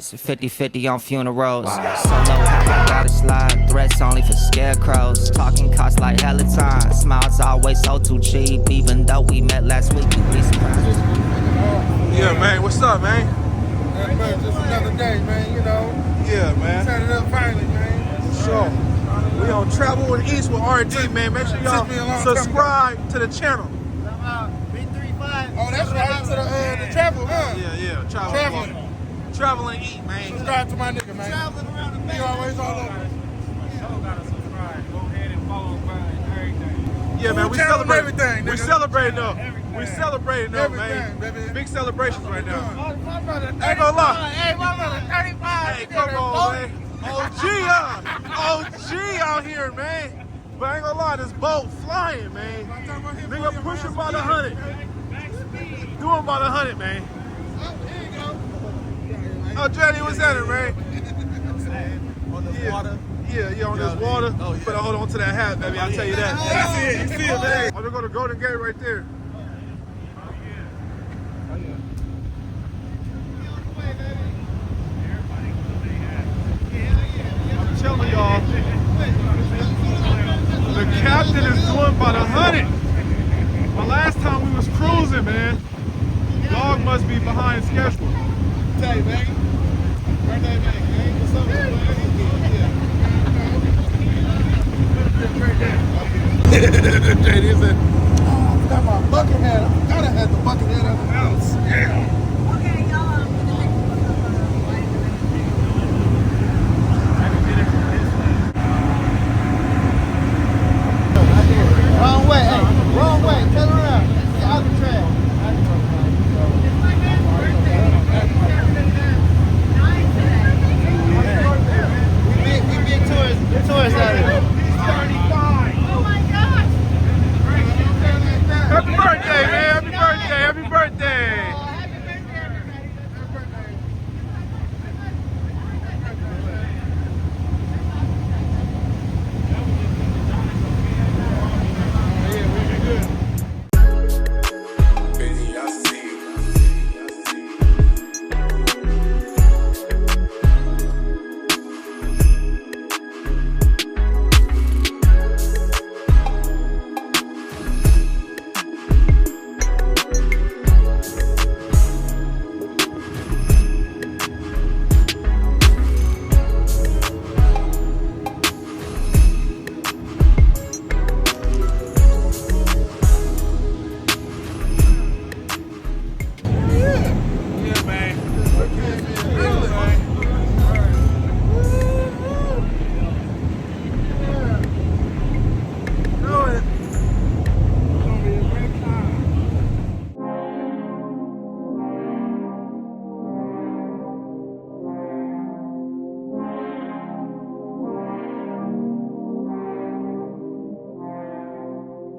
50-50 on funerals. Solo how I gotta slide. Threats only for scarecrows. Talking costs like hella time. Smiles always so too cheap. Even though we met last week, you'd be surprised. Yeah, man. What's up, man? Yeah, man, just another day, man, you know. Yeah, man. Turn it up finally, man. Sure. We on Travel with East with RD, man. Make sure y'all subscribe to the channel. Oh, that's right, to the travel, huh? Yeah. Travel and eat, man. Subscribe to my nigga, man. Traveling around the man. He always all over. Y'all gotta subscribe. Go ahead and follow us and everything. Yeah, man, we celebrate everything. We celebrating though. We celebrating though, Everything, man. baby. Big celebrations right now. My brother, Ain't gonna lie. Hey, my brother, 35. Hey, come on, man. OG out here, man. But I ain't gonna lie, this boat flying, man. Nigga pushing by the 100. Doing by the 100, man. Here you go. Oh, Jenny, what's that, man? On this water. Yeah, on this water. Oh, yeah. Better hold on to that hat, baby. I'll tell you that. You see it, man. I'm gonna go to Golden Gate right there. I'm telling y'all, the captain is doing by the 100. But last time we was cruising, man, dog must be behind schedule. Tell you, man. Birthday, man. What's up, man? JD said, oh, I got my bucket hat. I forgot I had the bucket hat at the house. Yeah. Okay, y'all. Wrong way, hey. Wrong way. Turn around. Get out the trail. We big tourists out here. Oh my gosh! Happy birthday, man. Happy birthday.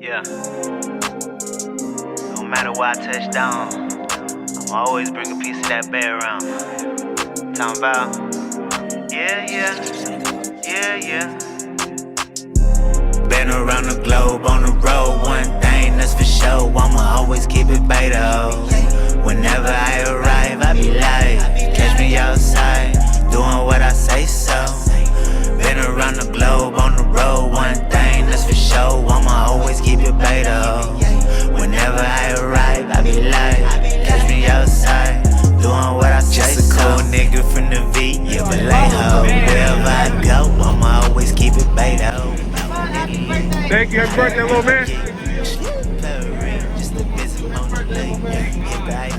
Yeah. No matter where I touch down, I'ma always bring a piece of that bear around. Talking about, yeah. Been around the globe on the road, one thing that's for sure, I'ma always keep it beta. Whenever I arrive, I be like, catch me outside, doing what I say so. Been around the globe on the road, one thing that's for sure, I'ma always keep it beta. Whenever I arrive, I be like, catch me outside, doing what I say so. Just a cool nigga from the V, yeah, Vallejo. Wherever I go, I'ma always keep it beta. Thank you. Happy birthday, little man.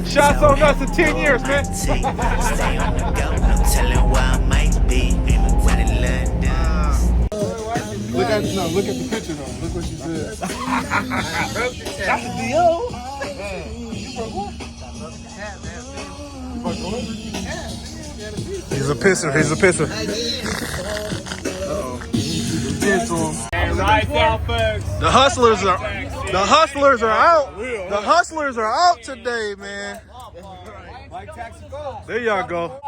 Shots on us in 10 years, man. Look at the picture though. Look what she said. That's the deal. He's a pisser. Right now, folks. The hustlers are out. The hustlers are out today, man. There y'all go.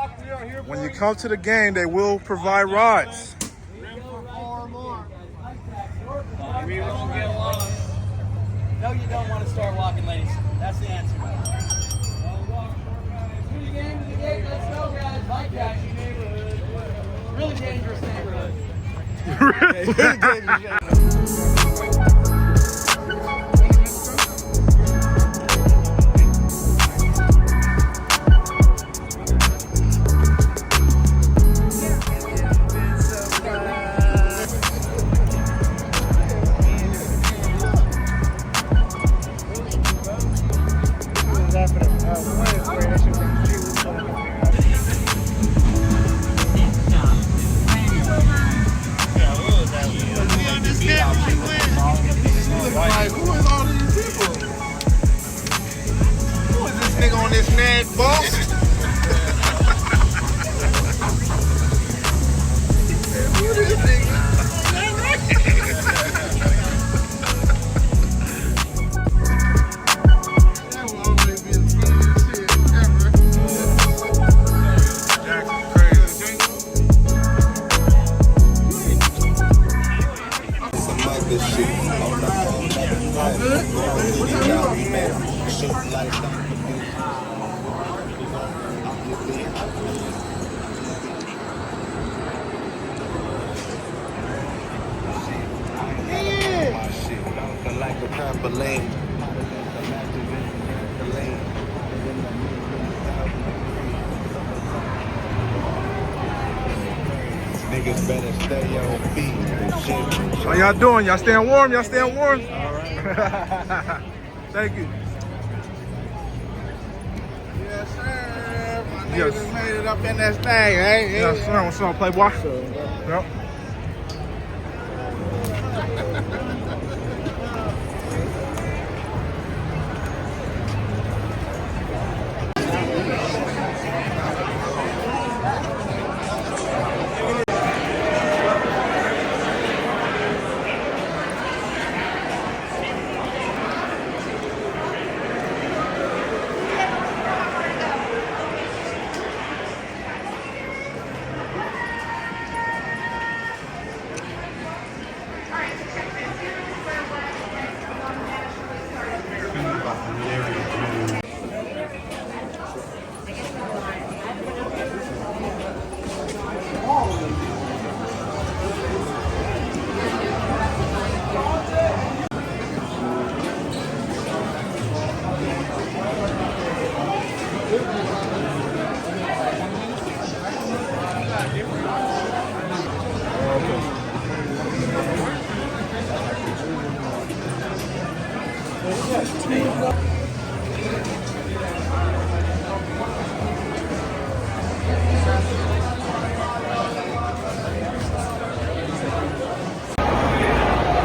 When you come to the game, they will provide rides. We won't get lost. No, you don't want to start walking, ladies. That's the answer. Let's go, guys. Trashy neighborhood. Really dangerous neighborhood. Like, who is all these people? Who is this nigga on this nag, boss? Who is this nigga? That will always be the funniest shit ever. Jackson's crazy. Some other shit on the phone. Like a trampoline. Niggas better stay on feet. How y'all doing? Y'all staying warm? Y'all staying warm? All right. Thank you. Yes, sir. My niggas Yes. just made it up in that thing, right? Yes, sir. What's up, Playboy? Yep.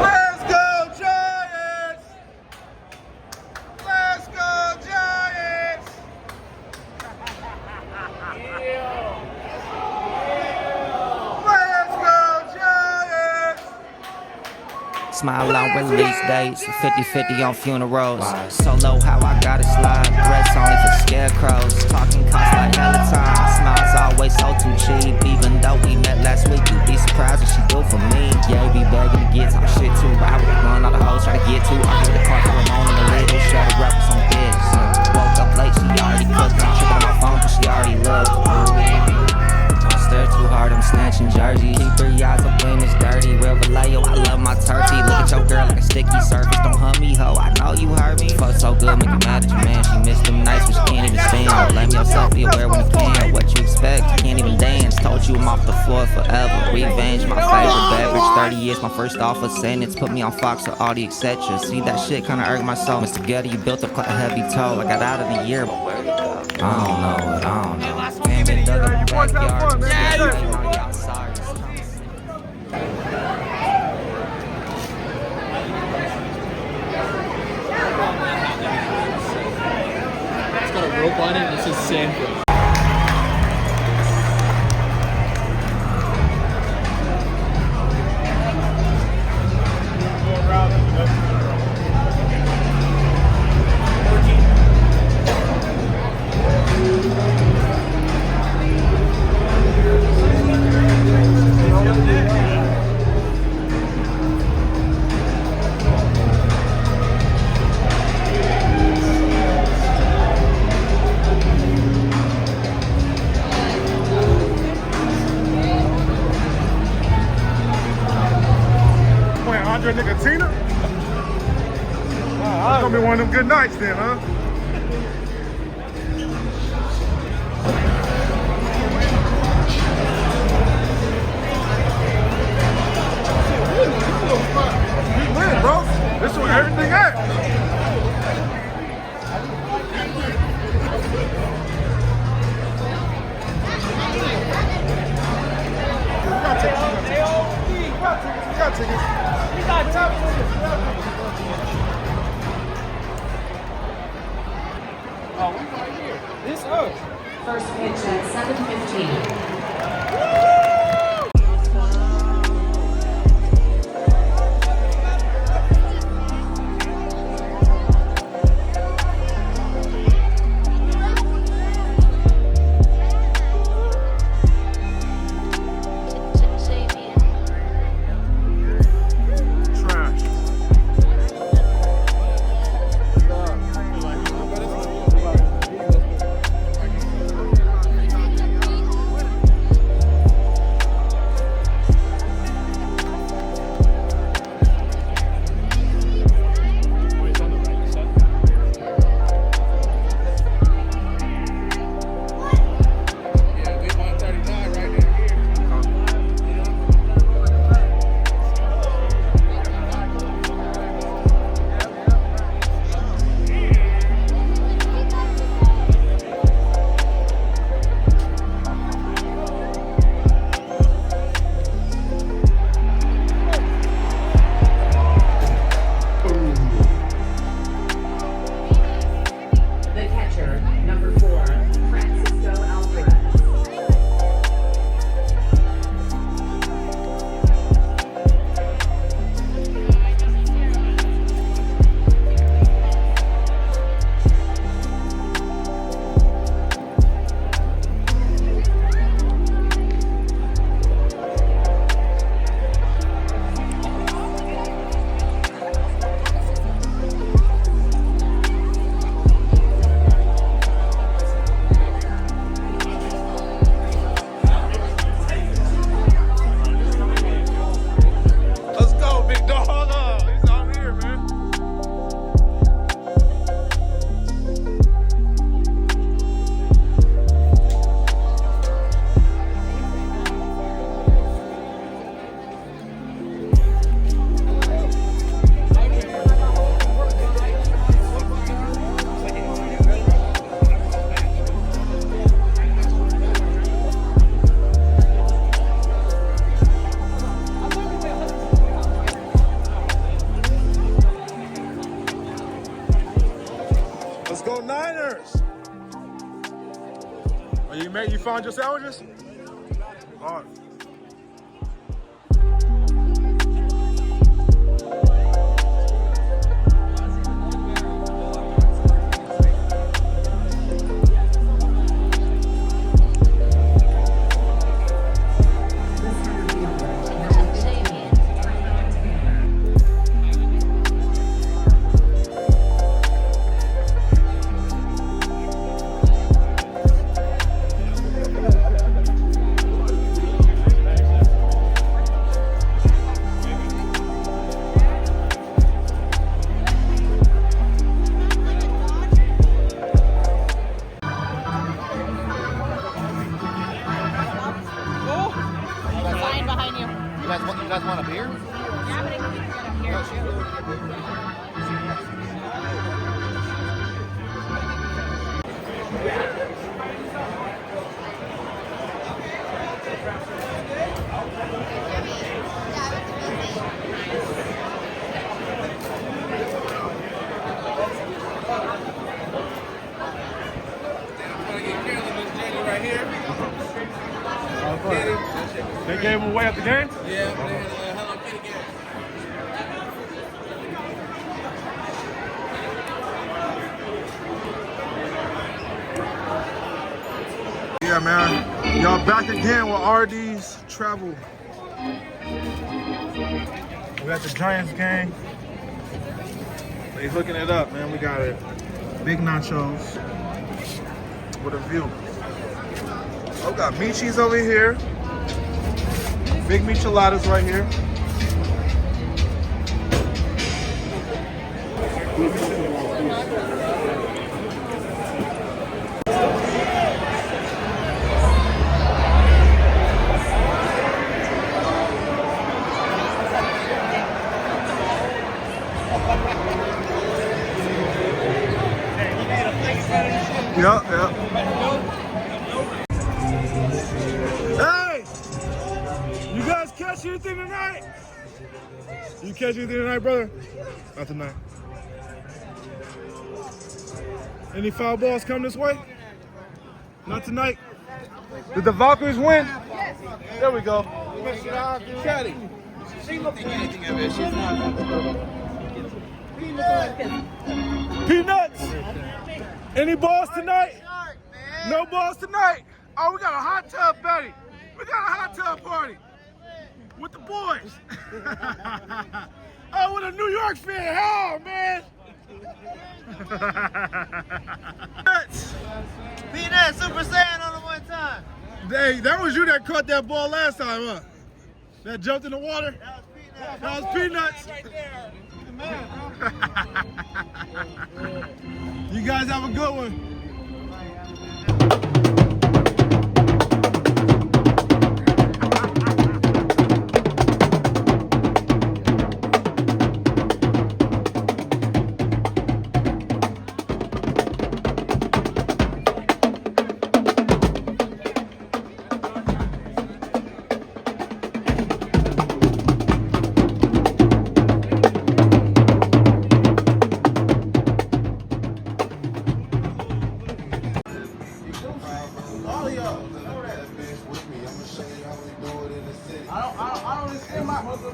Let's go, Giants! Let's go, Giants! Let's go, Giants! Smile on release dates, 50-50 on funerals. Solo how I gotta slide, threats only for scarecrows. Talking costs like hella time, smiles always so too cheap. Even though we met last week, you'd be surprised what she do for me. Yeah, be begging to get talk shit too. Ride with one, all the hoes try to get to. I hit the car for a moment, a little shut her up with some bitch. Woke up late, she already cooked. I'm tripping on my phone, but she already looked. Don't stare too hard, I'm snatching jerseys. Keep 3 eyes up when it's dirty. Real Vallejo, I love my turkey. Look at your girl like a sticky surface. Don't hurt me, ho. I know you heard me. Fuck so good, make you mad at your man. She missed them nights when she can't even stand. Blame yourself, be aware when you can. What you expect? You can't even dance. Told you I'm off the floor forever. Revenge, my favorite beverage. 30 years, my first offer sentence. Put me on Fox with all the etc. See that shit kinda irked my soul. Mr. Together, you built up quite a heavy toll. I got out of the year, but where'd it go? I don't know it, I don't know. Can't be dug in the backyard. I'm sorry. It's got a rope on it and it says sandwich. your nigga Tina? It's gonna be one of them good nights then, huh? We lit, bro. This is where everything at. We got tickets. Oh, we right here. This us. First pitch at 7:15. Let's go Niners! Oh, you found your sandwiches? All right. You guys want a beer? Yeah, but I can get up here. They gave him away at the game? Yeah, they had a Hello Kitty game. Yeah, man. Y'all back again with RD's Travel. We got the Giants game. They hooking it up, man. We got it. Big nachos with a view. Oh, we got Michis over here. Big micheladas right here. Yeah, yeah. Hey! You guys catch anything tonight? You catch anything tonight, brother? Not tonight. Any foul balls come this way? Not tonight. Did the Valkyries win? There we go. Caddy. Peanuts. Any balls tonight? No balls tonight. Oh, we got a hot tub, Betty. We got a hot tub party with the boys. Oh, with a New York fan. Oh, man. Peanut Super Saiyan on the one time. Hey, that was you that caught that ball last time, huh? That jumped in the water? That was Peanuts. Right there. You guys have a good one.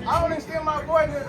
I don't extend my boy there.